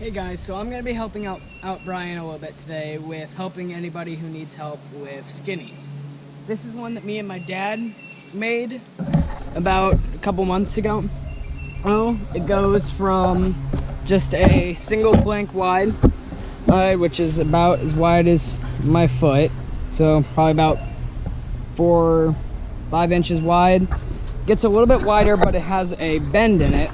Hey guys, so I'm going to be helping out Brian a little bit today with helping anybody who needs help with skinnies. This is one that me and my dad made about a couple months ago. Oh, it goes from just a single plank wide, which is about as wide as my foot, so probably about 4-5 inches wide. Gets a little bit wider, but it has a bend in it.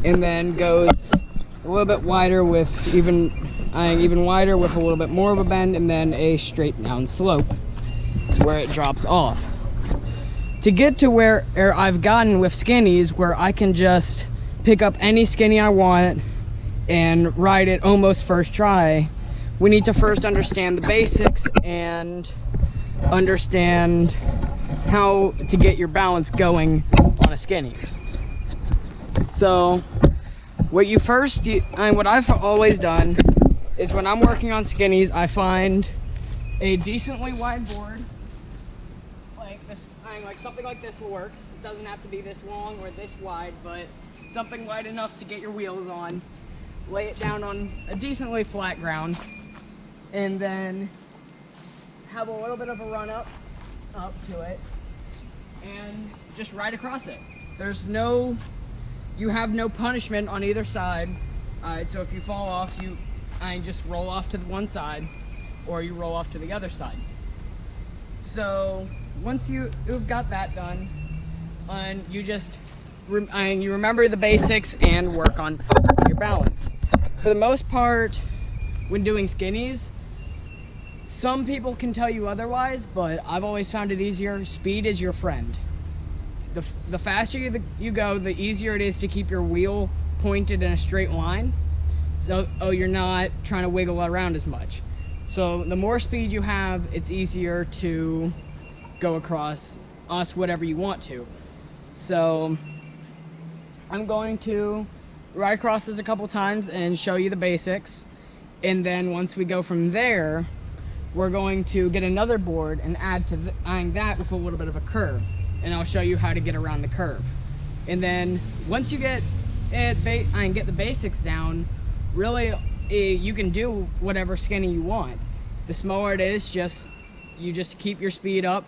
And then goes a little bit wider with even wider with a little bit more of a bend, and then a straight down slope where it drops off. To get to where I've gotten with skinnies, where I can just pick up any skinny I want and ride it almost first try, we need to first understand the basics and understand how to get your balance going on a skinny. So what I've always done is when I'm working on skinnies, I find a decently wide board like this. Like something like this will work. It doesn't have to be this long or this wide, but something wide enough to get your wheels on. Lay it down on a decently flat ground, and then have a little bit of a run up to it, and just ride across it. You have no punishment on either side. So if you fall off, you just roll off to the one side, or you roll off to the other side. So once you've got that done, and you remember the basics and work on your balance. For the most part, when doing skinnies, some people can tell you otherwise, but I've always found it easier. Speed is your friend. The faster you go, the easier it is to keep your wheel pointed in a straight line. So you're not trying to wiggle around as much. So the more speed you have, it's easier to go across whatever you want to. So I'm going to ride across this a couple times and show you the basics. And then once we go from there, we're going to get another board and add to that with a little bit of a curve. And I'll show you how to get around the curve. And then once you get the basics down, really you can do whatever skinny you want. The smaller it is, you just keep your speed up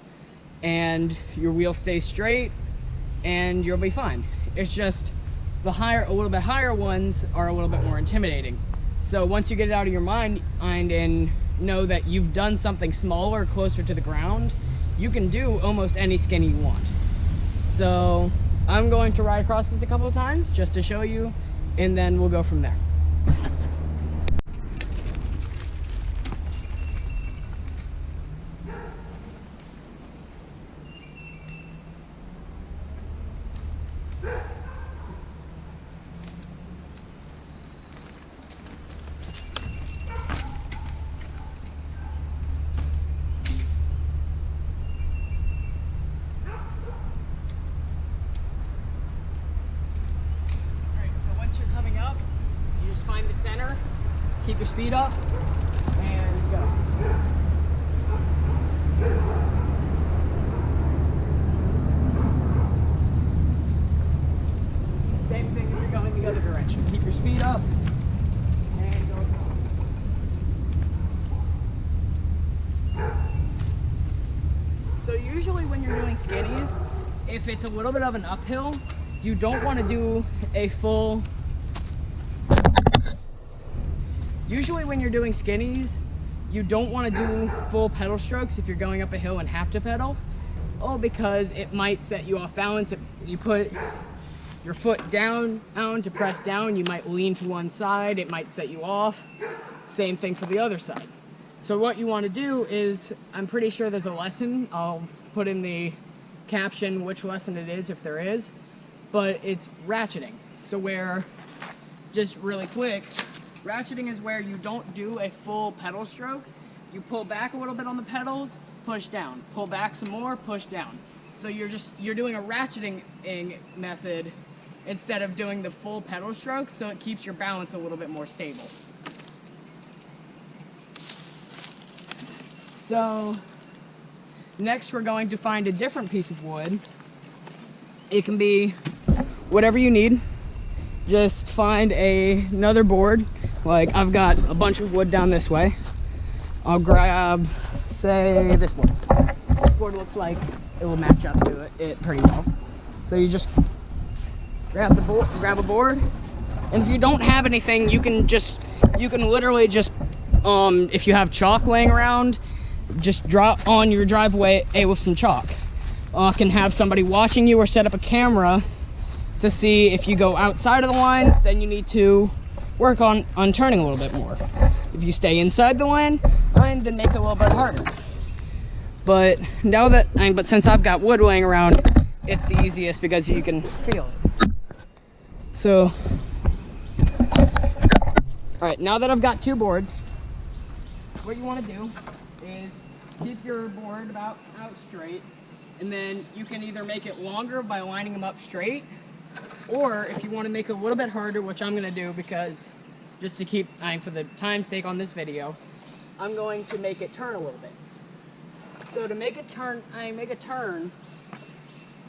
and your wheel stays straight and you'll be fine. It's just a little bit higher ones are a little bit more intimidating. So once you get it out of your mind and know that you've done something smaller, closer to the ground, you can do almost any skinny you want. So I'm going to ride across this a couple of times just to show you, and then we'll go from there. Find the center, keep your speed up, and go. Same thing if you're going the other direction. Keep your speed up, and go. So usually when you're doing skinnies, if it's a little bit of an uphill, you don't want to do a full... Usually when you're doing skinnies, you don't want to do full pedal strokes if you're going up a hill and have to pedal. Because it might set you off balance. If you put your foot down to press down, you might lean to one side, it might set you off. Same thing for the other side. So what you want to do is, I'm pretty sure there's a lesson, I'll put in the caption which lesson it is if there is, but it's ratcheting. So just really quick, ratcheting is where you don't do a full pedal stroke. You pull back a little bit on the pedals, push down. Pull back some more, push down. So you're doing a ratcheting method instead of doing the full pedal stroke, so it keeps your balance a little bit more stable. So next we're going to find a different piece of wood. It can be whatever you need. just find another board. Like I've got a bunch of wood down this way. I'll grab, say, this board. This board looks like it will match up to it pretty well. So you just grab a board, and if you don't have anything, you can literally just, if you have chalk laying around, just drop on your driveway with some chalk. Can have somebody watching you or set up a camera to see if you go outside of the line, then you need to work on turning a little bit more. If you stay inside the line, then make it a little bit harder. But since I've got wood laying around, it's the easiest because you can feel it. So, all right, now that I've got two boards, what you want to do is keep your board about out straight, and then you can either make it longer by lining them up straight, or if you want to make it a little bit harder, which I'm going to do because just to keep, for the time's sake on this video, I'm going to make it turn a little bit. So to make it turn,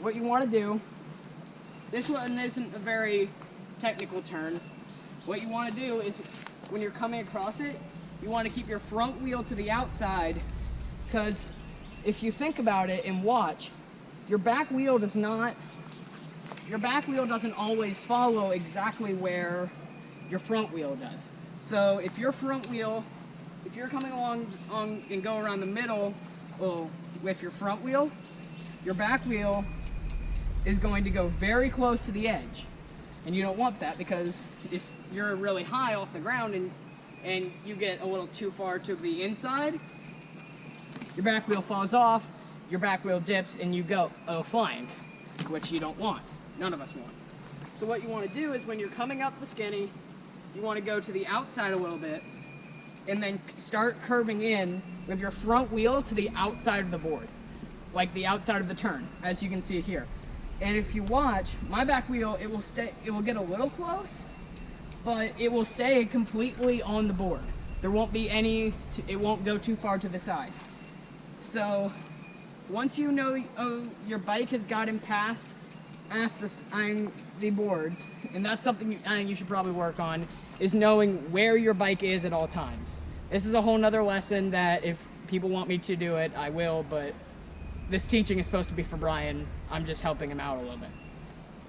what you want to do, this one isn't a very technical turn. What you want to do is, when you're coming across it, you want to keep your front wheel to the outside, because if you think about it and watch, your back wheel doesn't always follow exactly where your front wheel does. So if you're coming along and go around the middle with your front wheel, your back wheel is going to go very close to the edge. And you don't want that, because if you're really high off the ground and you get a little too far to the inside, your back wheel falls off, your back wheel dips, and you go flying, which you don't want. None of us want. So what you want to do is, when you're coming up the skinny, you want to go to the outside a little bit, and then start curving in with your front wheel to the outside of the board, like the outside of the turn, as you can see here. And if you watch, my back wheel, it will get a little close, but it will stay completely on the board. There won't be it won't go too far to the side. So once you know your bike has gotten past the boards, and that's something you should probably work on, is knowing where your bike is at all times. This is a whole nother lesson that if people want me to do it, I will, but this teaching is supposed to be for Brian. I'm just helping him out a little bit.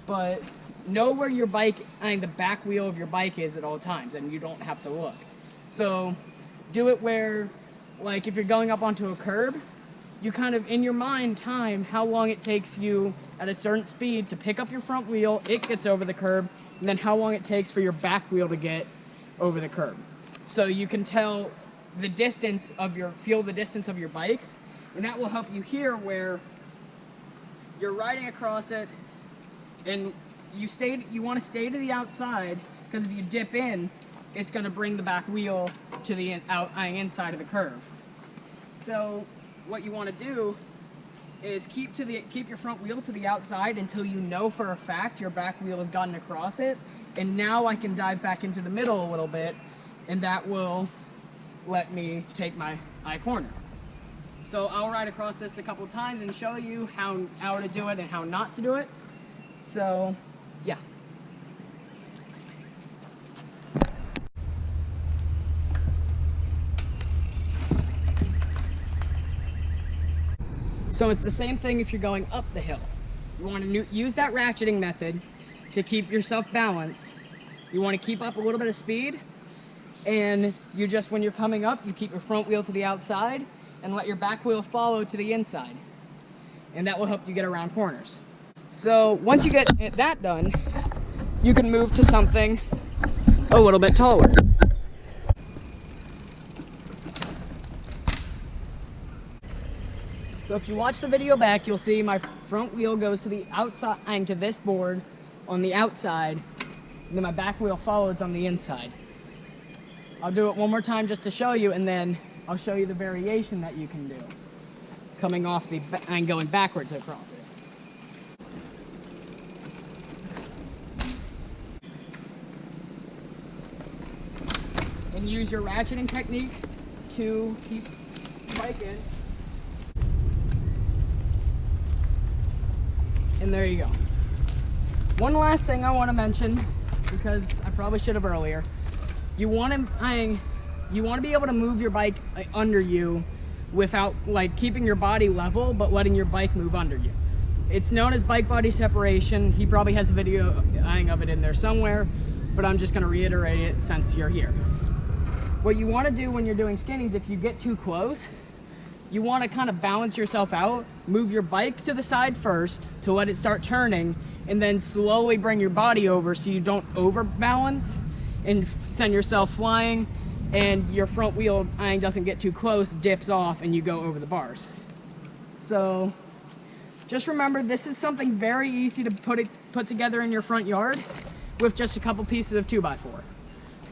But know where your bike, the back wheel of your bike is at all times, and you don't have to look. So do it where, like if you're going up onto a curb, you kind of, in your mind, time how long it takes you at a certain speed to pick up your front wheel, it gets over the curb, and then how long it takes for your back wheel to get over the curb. So you can tell the distance of feel the distance of your bike, and that will help you here where you're riding across it, and you want to stay to the outside, because if you dip in, it's going to bring the back wheel to the inside of the curve. So what you want to do is keep your front wheel to the outside until you know for a fact your back wheel has gotten across it, and now I can dive back into the middle a little bit, and that will let me take my I-corner. So I'll ride across this a couple times and show you how to do it and how not to do it. So yeah. So it's the same thing if you're going up the hill. You want to use that ratcheting method to keep yourself balanced. You want to keep up a little bit of speed, and you just, when you're coming up, you keep your front wheel to the outside and let your back wheel follow to the inside. And that will help you get around corners. So once you get that done, you can move to something a little bit taller. So if you watch the video back, you'll see my front wheel goes to the outside, and to this board on the outside, and then my back wheel follows on the inside. I'll do it one more time just to show you, and then I'll show you the variation that you can do, coming off and going backwards across it. And use your ratcheting technique to keep the bike in. And there you go. One last thing I want to mention because I probably should have earlier. You want to be able to move your bike under you without like keeping your body level, but letting your bike move under you. It's known as bike body separation. He probably has a video of it in there somewhere, but I'm just going to reiterate it since you're here. What you want to do when you're doing skinnies, if you get too close, you want to kind of balance yourself out, move your bike to the side first to let it start turning, and then slowly bring your body over so you don't overbalance and send yourself flying, and your front wheel doesn't get too close, dips off, and you go over the bars. So just remember, this is something very easy to put together in your front yard with just a couple pieces of 2x4.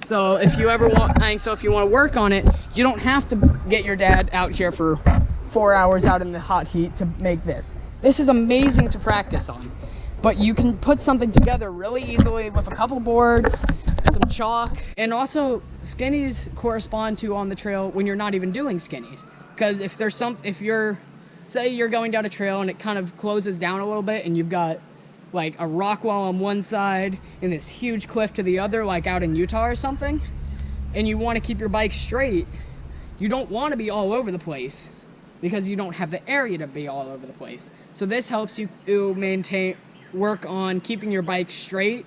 So if you ever want, if you want to work on it, you don't have to get your dad out here for 4 hours out in the hot heat to make this. This is amazing to practice on, but you can put something together really easily with a couple boards, some chalk, and also skinnies correspond to on the trail when you're not even doing skinnies. Because say you're going down a trail and it kind of closes down a little bit and you've got like a rock wall on one side and this huge cliff to the other, like out in Utah or something, and you want to keep your bike straight, you don't want to be all over the place because you don't have the area to be all over the place. So this helps you work on keeping your bike straight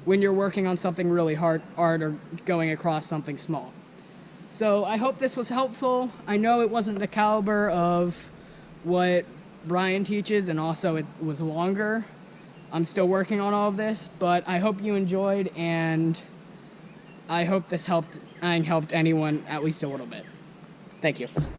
when you're working on something really hard or going across something small. So I hope this was helpful. I know it wasn't the caliber of what Brian teaches, and also it was longer. I'm still working on all of this, but I hope you enjoyed, and I hope this helped anyone at least a little bit. Thank you.